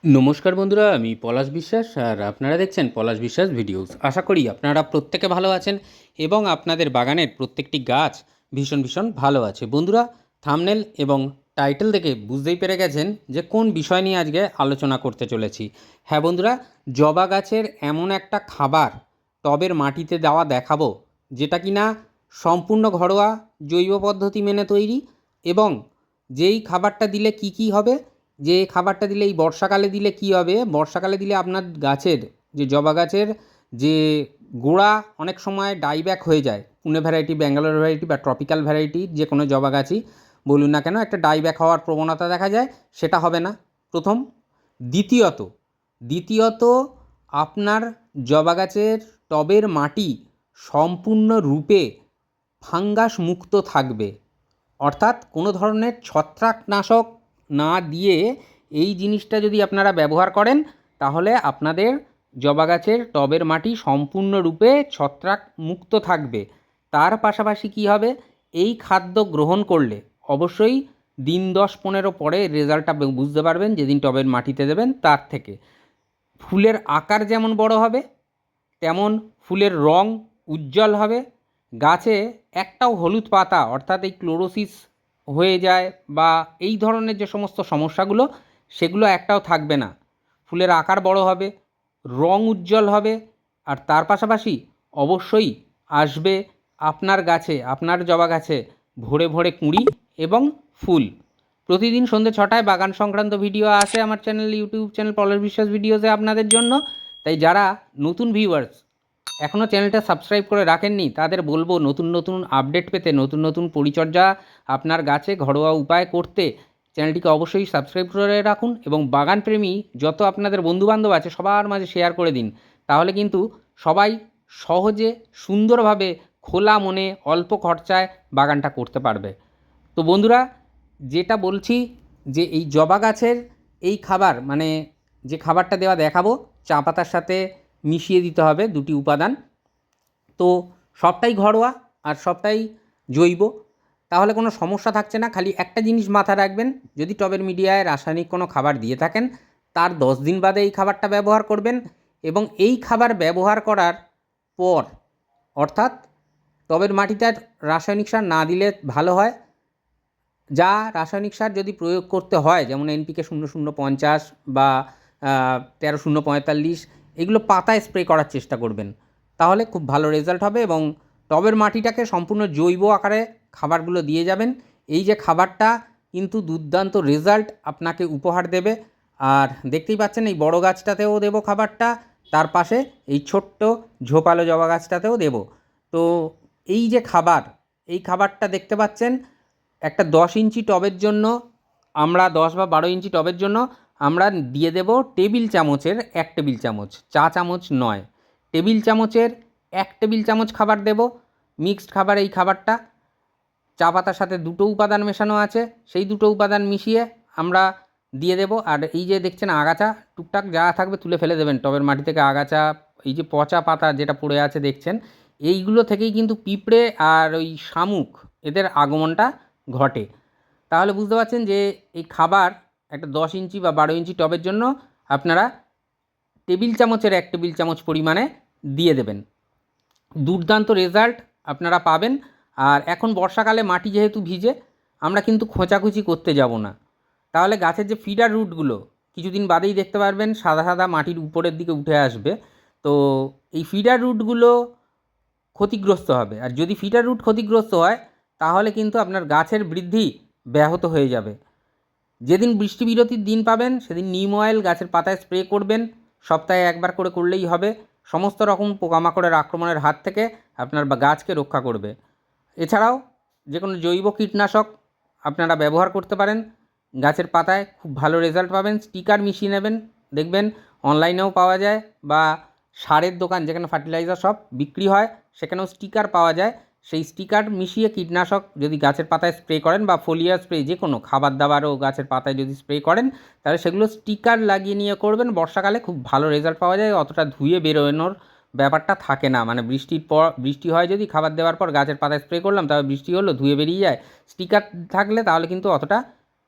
নমস্কার বন্ধুরা, আমি পলাশ বিশ্বাস আর আপনারা দেখছেন পলাশ বিশ্বাস ভিডিওস। আশা করি আপনারা প্রত্যেকে ভালো আছেন এবং আপনাদের বাগানের প্রত্যেকটি গাছ ভীষণ ভীষণ ভালো আছে। বন্ধুরা, থাম্বনেল এবং টাইটেল দেখে বুঝতেই পেরে গেছেন যে কোন বিষয় নিয়ে আজকে আলোচনা করতে চলেছি। হ্যাঁ বন্ধুরা, জবা গাছের এমন একটা খাবার টবের মাটিতে দেওয়া দেখাবো যেটা কিনা সম্পূর্ণ ঘরোয়া জৈব পদ্ধতি মেনে তৈরি, এবং যেই খাবারটা দিলে কি কি হবে, যে খাবারটা দিলে এই বর্ষাকালে দিলে কি হবে, বর্ষাকালে দিলে আপনার গাছের যে জবা গাছের যে গোড়া অনেক সময় ডাইব্যাক হয়ে যায়, পুনে ভ্যারাইটি, ব্যাঙ্গালোর ভ্যারাইটি বা ট্রপিক্যাল ভ্যারাইটি যে কোনো জবা গাছই বলুন না কেন, একটা ডাইব্যাক হওয়ার প্রবণতা দেখা যায়, সেটা হবে না প্রথম। দ্বিতীয়ত দ্বিতীয়ত আপনার জবা গাছের টবের মাটি সম্পূর্ণরূপে ফাঙ্গাস মুক্ত থাকবে, অর্থাৎ কোনো ধরনের ছত্রাকনাশক না দিয়ে এই জিনিসটা যদি আপনারা ব্যবহার করেন তাহলে আপনাদের জবা গাছের টবের মাটি সম্পূর্ণরূপে ছত্রাক মুক্ত থাকবে। তার পাশাপাশি কি হবে, এই খাদ্য গ্রহণ করলে অবশ্যই দিন 10-15 পরে রেজাল্টটা বুঝতে পারবেন, যেদিন টবের মাটিতে দেবেন তার থেকে। ফুলের আকার যেমন বড় হবে, তেমন ফুলের রং উজ্জ্বল হবে। গাছে একটাও হলুদ পাতা, অর্থাৎ এই ক্লোরোসিস হয়ে যায় বা এই ধরনের যে সমস্ত সমস্যাগুলো, সেগুলো একটাও থাকবে না। ফুলের আকার বড় হবে, রং উজ্জ্বল হবে, আর তার পাশাপাশি অবশ্যই আসবে আপনার গাছে, আপনার জবা গাছে ভরে ভরে কুঁড়ি এবং ফুল। প্রতিদিন সন্ধ্যে 6টায় বাগান সংক্রান্ত ভিডিও আসে আমার চ্যানেল, ইউটিউব চ্যানেল পলাশ বিশ্বাস ভিডিওসে আপনাদের জন্য। তাই যারা নতুন ভিউয়ার্স এখনও চ্যানেলটা সাবস্ক্রাইব করে রাখেননি তাদের বলবো, নতুন নতুন আপডেট পেতে, নতুন নতুন পরিচর্যা আপনার গাছে ঘরোয়া উপায় করতে চ্যানেলটিকে অবশ্যই সাবস্ক্রাইব করে রাখুন, এবং বাগানপ্রেমী যত আপনাদের বন্ধুবান্ধব আছে সবার মাঝে শেয়ার করে দিন। তাহলে কিন্তু সবাই সহজে সুন্দরভাবে খোলা মনে অল্প খরচায় বাগানটা করতে পারবে। তো বন্ধুরা, যেটা বলছি, যে এই জবা গাছের এই খাবার, মানে যে খাবারটা দেওয়া দেখাবো, চা পাতার সাথে মিশিয়ে দিতে হবে দুটি উপাদান। তো সবটাই ঘরোয়া আর সবটাই জৈব, তাহলে কোনো সমস্যা থাকছে না। খালি একটা জিনিস মাথায় রাখবেন, যদি টবের মিডিয়ায় রাসায়নিক কোনো খাবার দিয়ে থাকেন তার 10 দিন বাদে এই খাবারটা ব্যবহার করবেন, এবং এই খাবার ব্যবহার করার পর, অর্থাৎ টবের মাটিতে আর রাসায়নিক সার না দিলে ভালো হয়। যা রাসায়নিক সার যদি প্রয়োগ করতে হয়, যেমন এনপিকে 0050 বা 13-045, এগুলো পাতায় স্প্রে করার চেষ্টা করবেন, তাহলে খুব ভালো রেজাল্ট হবে, এবং টবের মাটিটাকে সম্পূর্ণ জৈব আকারে খাবারগুলো দিয়ে যাবেন। এই যে খাবারটা কিন্তু দুর্দান্ত রেজাল্ট আপনাকে উপহার দেবে। আর দেখতেই পাচ্ছেন এই বড় গাছটাতেও দেবো খাবারটা, তার পাশে এই ছোট্ট ঝোপালো জবা গাছটাতেও দেবো। তো এই যে খাবার, এই খাবারটা দেখতে পাচ্ছেন, একটা 10 ইঞ্চি টবের জন্য আমরা, 10 বা 12 ইঞ্চি টবের জন্য আমরা দিয়ে দেব টেবিল চামচের 1 টেবিল চামচ, চা চামচ নয়, টেবিল চামচের 1 টেবিল চামচ খাবার দেব। মিক্সড খাবার এই খাবারটা, চা পাতার সাথে দুটো উপাদান মেশানো আছে, সেই দুটো উপাদান মিশিয়ে আমরা দিয়ে দেব। আর এই যে দেখছেন আগাছা টুকটাক যা থাকবে তুলে ফেলে দেবেন টবের মাটি থেকে, আগাছা, এই যে পচা পাতা যেটা পড়ে আছে দেখছেন, এইগুলো থেকেই কিন্তু পিঁপড়ে আর ওই শামুক, এদের আগমনটা ঘটে। তাহলে বুঝতে পারছেন যে এই খাবার একটা 10 ইঞ্চি বা 12 ইঞ্চি টবের জন্য আপনারা টেবিল চামচের 1 টেবিল চামচ পরিমাণে দিয়ে দেবেন। দুর্দান্ত রেজাল্ট আপনারা পাবেন। আর এখন বর্ষাকালে মাটি যেহেতু ভিজে, আমরা কিন্তু খোঁচাখুচি করতে যাব না, তাহলে গাছের যে ফিডার রুটগুলো কিছুদিন বাদেই দেখতে পারবেন সাদা সাদা মাটির উপরের দিকে উঠে আসবে। তো এই ফিডার রুটগুলো ক্ষতিগ্রস্ত হবে, আর যদি ফিডার রুট ক্ষতিগ্রস্ত হয় তাহলে কিন্তু আপনার গাছের বৃদ্ধি ব্যাহত হয়ে যাবে। যেদিন বৃষ্টি বিরতির দিন পাবেন সেদিন নিম অয়েল গাছের পাতায় স্প্রে করবেন, সপ্তাহে একবার করে করলেই হবে। সমস্ত রকম পোকামাকড়ের আক্রমণের হাত থেকে আপনার বা গাছকে রক্ষা করবে। এছাড়াও যে কোনো জৈব কীটনাশক আপনারা ব্যবহার করতে পারেন, গাছের পাতায় খুব ভালো রেজাল্ট পাবেন। স্টিকার মিশিয়ে নেবেন, দেখবেন অনলাইনেও পাওয়া যায়, বা সারের দোকান যেখানে ফার্টিলাইজার সব বিক্রি হয় সেখানেও স্টিকার পাওয়া যায়। সেই স্টিকার মিশিয়ে কীটনাশক যদি গাছের পাতায় স্প্রে করেন, বা ফোলিয়ার স্প্রে, যে কোনো খাবার দাবারও গাছের পাতায় যদি স্প্রে করেন, তাহলে সেগুলো স্টিকার লাগিয়ে নিয়ে করবেন। বর্ষাকালে খুব ভালো রেজাল্ট পাওয়া যায়, অতটা ধুয়ে বেরোনোর ব্যাপারটা থাকে না। মানে বৃষ্টির পর, বৃষ্টি হয় যদি খাবার দেওয়ার পর গাছের পাতায় স্প্রে করলাম, তারপর বৃষ্টি হলো ধুয়ে বেরিয়ে যায়। স্টিকার থাকলে তাহলে কিন্তু অতটা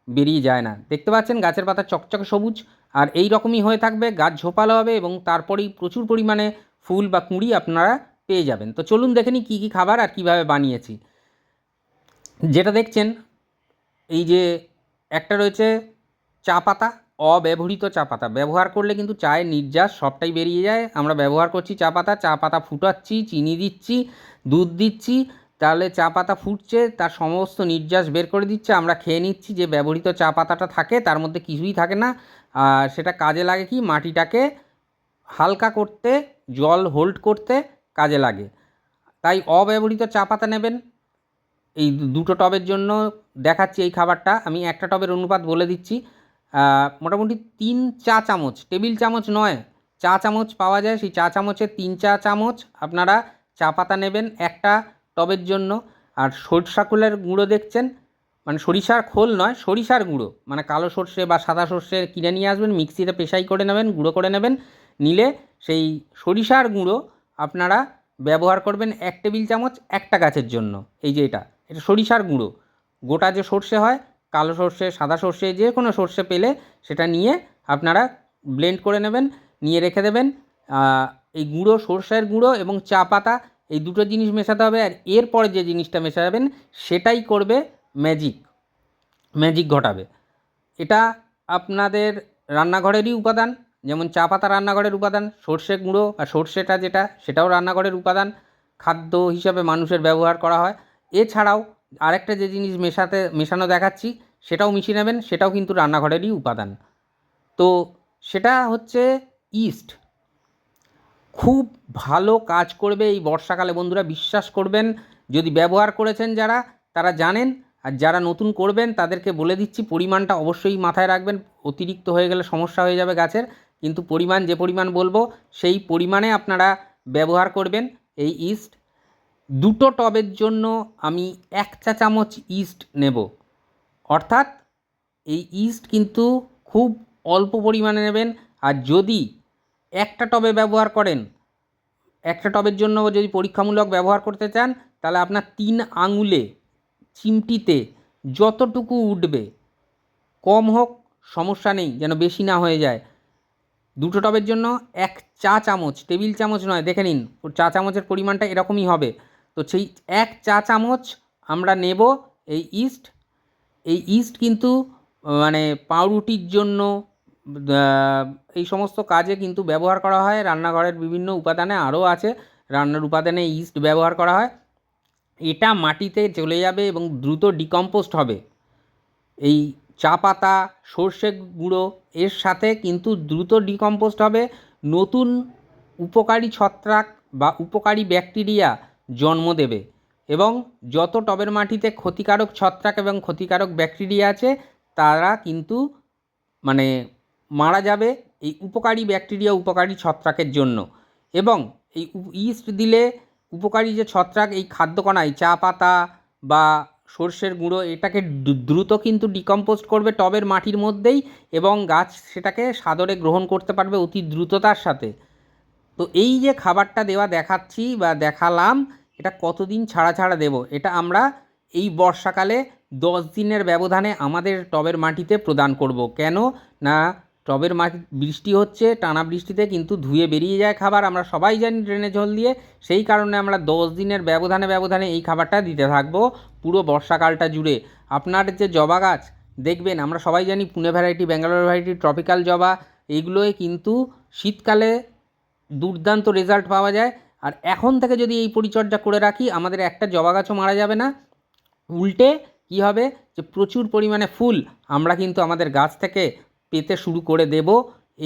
বেরিয়ে যায় না। দেখতে পাচ্ছেন গাছের পাতা চকচকে সবুজ, আর এই রকমই হয়ে থাকবে, গাছ ঝোপালো হবে এবং তারপরেই প্রচুর পরিমাণে ফুল বা কুঁড়ি আপনারা পেয়ে যাবেন। তো চলুন দেখে নিই কী কী খাবার আর কীভাবে বানিয়েছি। যেটা দেখছেন এই যে একটা রয়েছে চা পাতা, অব্যবহৃত চা পাতা। ব্যবহার করলে কিন্তু চায়ের নির্যাস সবটাই বেরিয়ে যায়। আমরা ব্যবহার করছি চা পাতা ফুটাচ্ছি, চিনি দিচ্ছি, দুধ দিচ্ছি, তাহলে চা পাতা ফুটছে, তার সমস্ত নির্যাস বের করে দিচ্ছে, আমরা খেয়ে নিচ্ছি। যে ব্যবহৃত চা পাতাটা থাকে তার মধ্যে কিছুই থাকে না। আর সেটা কাজে লাগে কি, মাটিটাকে হালকা করতে, জল হোল্ড করতে কাজে লাগে। তাই অব্যবহৃত চা পাতা নেবেন। এই দুটো টবের জন্য দেখাচ্ছি এই খাবারটা। আমি একটা টবের অনুপাত বলে দিচ্ছি। মোটামুটি 3 চা চামচ, টেবিল চামচ নয়, চা চামচ পাওয়া যায়, সেই চা চামচের 3 চা চামচ আপনারা চা পাতা নেবেন একটা টবের জন্য। আর সরষা খোলের গুঁড়ো দেখছেন, মানে সরিষার খোল নয়, সরিষার গুঁড়ো, মানে কালো সর্ষে বা সাদা সর্ষে কিনে নিয়ে আসবেন, মিক্সিতে পেশাই করে নেবেন, গুঁড়ো করে নেবেন। নিলে সেই সরিষার গুঁড়ো আপনারা ব্যবহার করবেন 1 টেবিল চামচ একটা গাছের জন্য। এই যে এটা সরিষার গুঁড়ো, গোটা যে সর্ষে হয়, কালো সর্ষে, সাদা সর্ষে, যে কোনো সর্ষে পেলে সেটা নিয়ে আপনারা ব্লেন্ড করে নেবেন, নিয়ে রেখে দেবেন। এই গুঁড়ো, সর্ষের গুঁড়ো এবং চা পাতা, এই দুটো জিনিস মেশাতে হবে। আর এরপরে যে জিনিসটা মেশাবেন সেটাই করবে ম্যাজিক ঘটাবে। এটা আপনাদের রান্নাঘরেরই উপাদান, যেমন চা পাতা রান্নাঘরের উপাদান, সর্ষে গুঁড়ো আর সর্ষেটা যেটা, সেটাও রান্নাঘরের উপাদান, খাদ্য হিসাবে মানুষের ব্যবহার করা হয়। এছাড়াও আরেকটা যে জিনিস মেশানো দেখাচ্ছি সেটাও মিশিয়ে নেবেন, সেটাও কিন্তু রান্নাঘরেরই উপাদান। তো সেটা হচ্ছে ইস্ট। খুব ভালো কাজ করবে এই বর্ষাকালে বন্ধুরা, বিশ্বাস করবেন। যদি ব্যবহার করেছেন যারা, তারা জানেন, আর যারা নতুন করবেন তাদেরকে বলে দিচ্ছি পরিমাণটা অবশ্যই মাথায় রাখবেন। অতিরিক্ত হয়ে গেলে সমস্যা হয়ে যাবে গাছের, কিন্তু পরিমাণ যে পরিমাণ বলবো সেই পরিমাণে আপনারা ব্যবহার করবেন এই ইস্ট। দুটো টবের জন্য আমি 1 চা চামচ ইস্ট নেব। অর্থাৎ এই ইস্ট কিন্তু খুব অল্প পরিমাণে নেবেন। আর যদি একটা টবে ব্যবহার করেন, একটা টবের জন্য যদি পরীক্ষামূলক ব্যবহার করতে চান, তাহলে আপনার 3 আঙুলে চিমটিতে যতটুকু উঠবে, কম হোক সমস্যা নেই, যেন বেশি না হয়ে যায়। দুটো টবের জন্য 1 চা চামচ, টেবিল চামচ নয়, দেখে নিন চা চামচের পরিমাণটা এরকমই হবে। তো সেই 1 চা চামচ আমরা নেব এই ইস্ট। এই ইস্ট কিন্তু মানে পাউরুটির জন্য, এই সমস্ত কাজে কিন্তু ব্যবহার করা হয়। রান্নাঘরের বিভিন্ন উপাদানে আরও আছে, রান্নার উপাদানে ইস্ট ব্যবহার করা হয়। এটা মাটিতে চলে যাবে এবং দ্রুত ডিকম্পোস্ট হবে। এই চা পাতা, সর্ষে গুঁড়ো এর সাথে কিন্তু দ্রুত ডিকম্পোস্ট হবে, নতুন উপকারী ছত্রাক বা উপকারী ব্যাকটেরিয়া জন্ম দেবে। এবং যত টবের মাটিতে ক্ষতিকারক ছত্রাক এবং ক্ষতিকারক ব্যাকটেরিয়া আছে তারা কিন্তু মানে মারা যাবে এই উপকারী ব্যাকটেরিয়া, উপকারী ছত্রাকের জন্য। এবং এই ইস্ট দিলে উপকারী যে ছত্রাক, এই খাদ্যকণায় চা পাতা বা সর্ষের গুঁড়ো, এটাকে দ্রুত কিন্তু ডিকম্পোস্ট করবে টবের মাটির মধ্যেই, এবং গাছ সেটাকে সাদরে গ্রহণ করতে পারবে অতি দ্রুততার সাথে। তো এই যে খাবারটা দেওয়া দেখাচ্ছি বা দেখালাম, এটা কতদিন ছাড়া ছাড়া দেব, এটা আমরা এই বর্ষাকালে 10 দিনের ব্যবধানে আমাদের টবের মাটিতে প্রদান করব। কেন না, টবের মাটি বৃষ্টি হচ্ছে, টানা বৃষ্টিতে কিন্তু ধুয়ে বেরিয়ে যায় খাবার, আমরা সবাই জানি ড্রেনে জল দিয়ে। সেই কারণে আমরা 10 দিনের ব্যবধানে এই খাবারটা দিতে থাকবো পুরো বর্ষাকালটা জুড়ে। আপনার যে জবা গাছ দেখবেন, আমরা সবাই জানি Pune variety, Bangalore variety, tropical জবা, এইগুলোই কিন্তু শীতকালে দুর্দান্ত রেজাল্ট পাওয়া যায়। আর এখন থেকে যদি এই পরিচর্যা করে রাখি, আমাদের একটা জবা গাছও মারা যাবে না। উল্টে কী হবে, যে প্রচুর পরিমাণে ফুল আমরা কিন্তু আমাদের গাছ থেকে পেতে শুরু করে দেব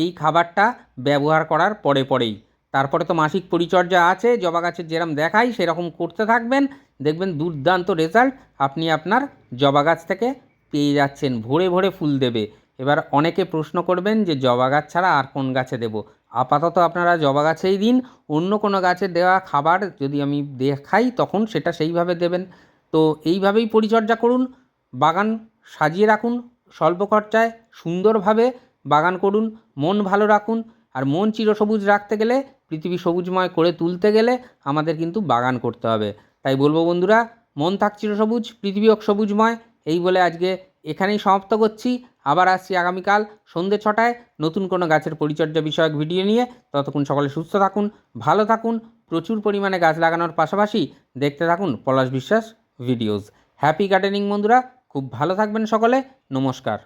এই খাবারটা ব্যবহার করার পরেই। তারপরে তো মাসিক পরিচর্যা আছে, জবা গাছের যেরকম দেখাই সেরকম করতে থাকবেন, দেখবেন দুর্দান্ত রেজাল্ট আপনি আপনার জবা গাছ থেকে পেয়ে যাচ্ছেন, ভরে ভরে ফুল দেবে। এবার অনেকে প্রশ্ন করবেন যে জবা গাছ ছাড়া আর কোন গাছে দেব। আপাতত আপনারা জবা গাছেই দিন, অন্য কোনো গাছে দেওয়া খাবার যদি আমি দেখাই তখন সেটা সেইভাবে দেবেন। তো এইভাবেই পরিচর্যা করুন, বাগান সাজিয়ে রাখুন, স্বল্প খরচায় সুন্দরভাবে বাগান করুন, মন ভালো রাখুন। আর মন চিরসবুজ রাখতে গেলে, পৃথিবী সবুজময় করে তুলতে গেলে আমাদের কিন্তু বাগান করতে হবে। তাই বলবো বন্ধুরা, মন থাক চিরসবুজ, পৃথিবী হোক সবুজময়। এই বলে আজকে এখানেই সমাপ্ত করছি। আবার আসছি আগামীকাল সন্ধ্যে 6টায় নতুন কোনো গাছের পরিচর্যা বিষয়ক ভিডিও নিয়ে। ততক্ষণ সকলে সুস্থ থাকুন, ভালো থাকুন, প্রচুর পরিমাণে গাছ লাগানোর পাশাপাশি দেখতে থাকুন পলাশ বিশ্বাস ভিডিওস। হ্যাপি গার্ডেনিং বন্ধুরা, খুব ভালো থাকবেন সকলে। নমস্কার।